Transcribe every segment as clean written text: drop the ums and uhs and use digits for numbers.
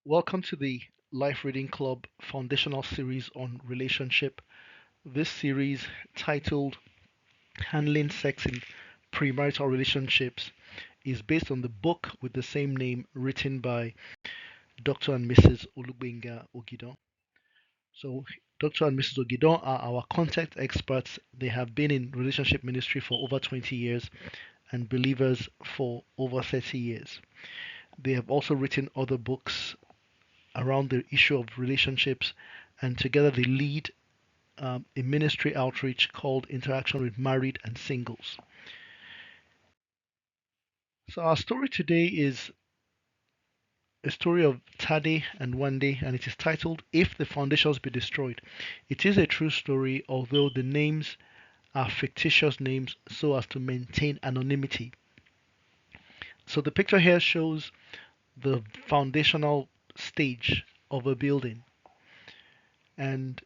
Welcome to the Life Reading Club foundational series on relationship. This series, titled Handling Sex in Premarital Relationships, is based on the book with the same name written by Dr. and Mrs. Olugbenga Ogidan. So, Dr. and Mrs. Ogidan are our contact experts. They have been in relationship ministry for over 20 years and believers for over 30 years. They have also written other books around the issue of relationships, and together they lead a ministry outreach called Interaction with Married and Singles. So, our story today is a story of Tade and Wande, and it is titled If the Foundations Be Destroyed. It is a true story, although the names are fictitious names so as to maintain anonymity. So, the picture here shows the foundational stage of a building, and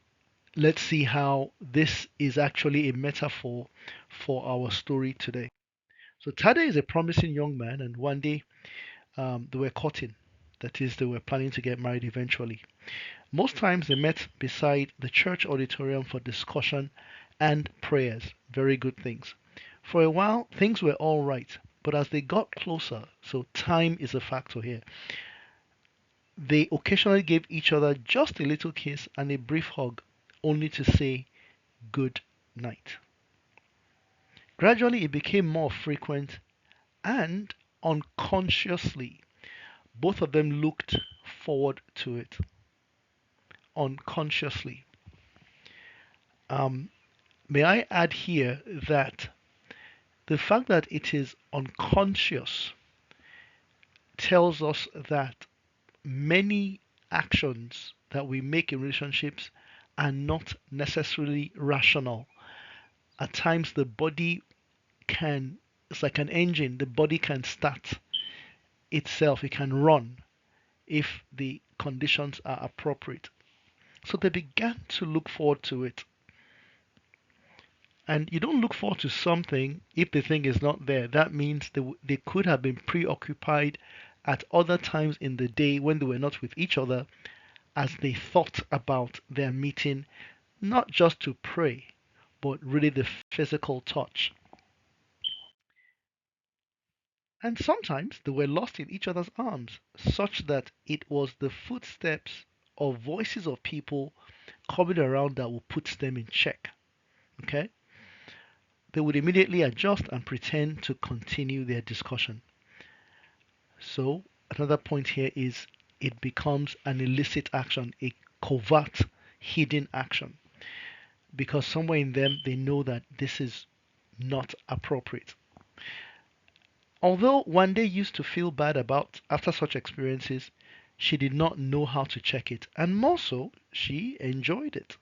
let's see how this is actually a metaphor for our story today. So Tade is a promising young man, and one day they were courting. That is, they were planning to get married eventually. Most times they met beside the church auditorium for discussion and prayers. Very good things. For a while, things were all right, but as they got closer, so time is a factor here, they occasionally gave each other just a little kiss and a brief hug, only to say good night. Gradually, it became more frequent, and unconsciously, both of them looked forward to it. Unconsciously. Um, may I add here that the fact that it is unconscious tells us that many actions that we make in relationships are not necessarily rational. At times, the body can, it's like an engine, the body can start itself, it can run if the conditions are appropriate. So they began to look forward to it. And you don't look forward to something if the thing is not there. That means they could have been preoccupied at other times in the day when they were not with each other as they thought about their meeting, not just to pray, but really the physical touch. And sometimes they were lost in each other's arms, such that it was the footsteps or voices of people coming around that would put them in check. Okay? They would immediately adjust and pretend to continue their discussion. So, another point here is it becomes an illicit action, a covert, hidden action, because somewhere in them they know that this is not appropriate. Although Wande used to feel bad about after such experiences, she did not know how to check it, and more so, she enjoyed it.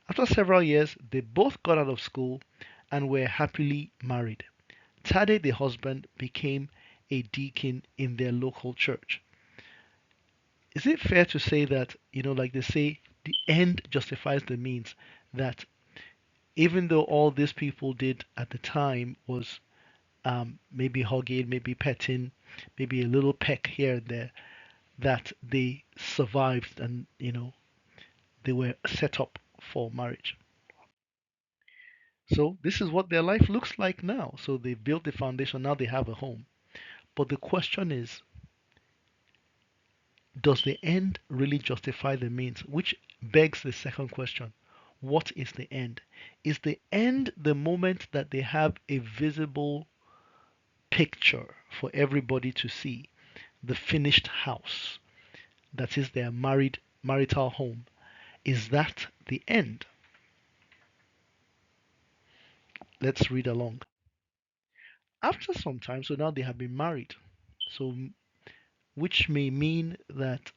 After several years, they both got out of school and were happily married. Tade, the husband, became a deacon in their local church. Is it fair to say that, like they say, the end justifies the means? That even though all these people did at the time was maybe hugging, maybe petting, maybe a little peck here and there, that they survived and, they were set up for marriage. So this is what their life looks like now. So they built the foundation, now they have a home. But the question is, does the end really justify the means? Which begs the second question. What is the end? Is the end the moment that they have a visible picture for everybody to see? The finished house, that is their marital home. Is that the end? Let's read along. After some time, so now they have been married. So which may mean that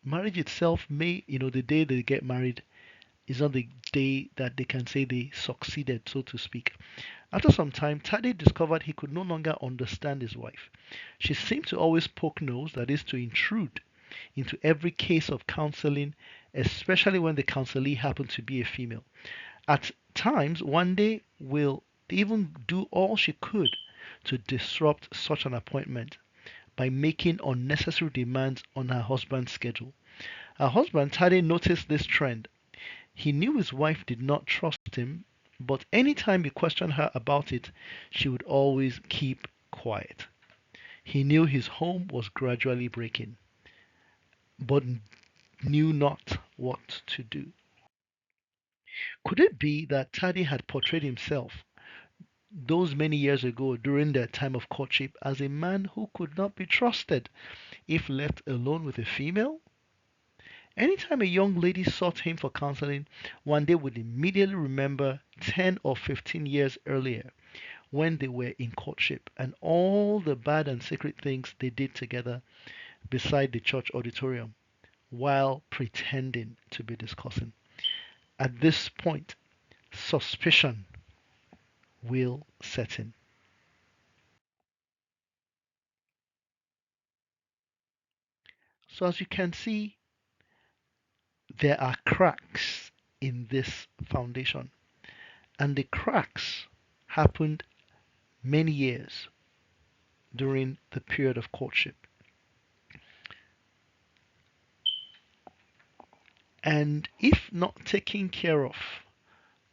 marriage itself may, the day they get married is not the day that they can say they succeeded, so to speak. After some time, Tade discovered he could no longer understand his wife. She seemed to always poke nose, that is, to intrude into every case of counseling, especially when the counselee happened to be a female. At times, Wande will even do all she could to disrupt such an appointment by making unnecessary demands on her husband's schedule. Her husband, Tade, noticed this trend. He knew his wife did not trust him, but anytime he questioned her about it, she would always keep quiet. He knew his home was gradually breaking, but knew not what to do. Could it be that Tade had portrayed himself those many years ago during their time of courtship as a man who could not be trusted if left alone with a female? Anytime a young lady sought him for counseling, one day would immediately remember 10 or 15 years earlier when they were in courtship and all the bad and secret things they did together beside the church auditorium while pretending to be discussing. At this point, suspicion will set in. So, as you can see, there are cracks in this foundation, and the cracks happened many years during the period of courtship. And if not taken care of,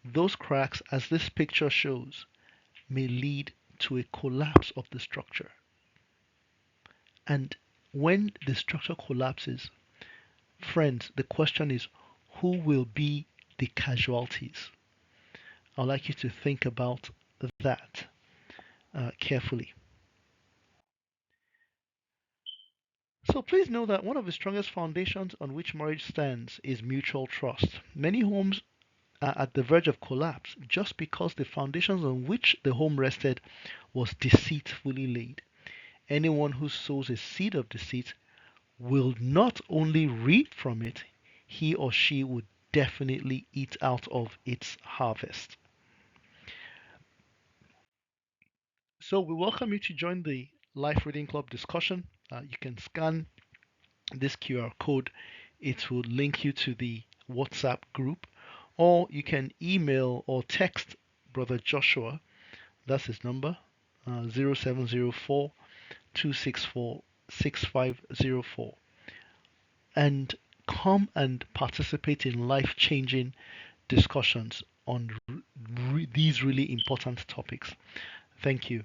those cracks, as this picture shows, may lead to a collapse of the structure. And when the structure collapses, friends, the question is who will be the casualties? I'd like you to think about that carefully. So please know that one of the strongest foundations on which marriage stands is mutual trust. Many homes are at the verge of collapse just because the foundations on which the home rested was deceitfully laid. Anyone who sows a seed of deceit will not only reap from it, he or she would definitely eat out of its harvest. So we welcome you to join the Life Reading Club discussion. You can scan this QR code. It will link you to the WhatsApp group, or you can email or text Brother Joshua. That's his number, 0704 and come and participate in life changing discussions on these really important topics. Thank you.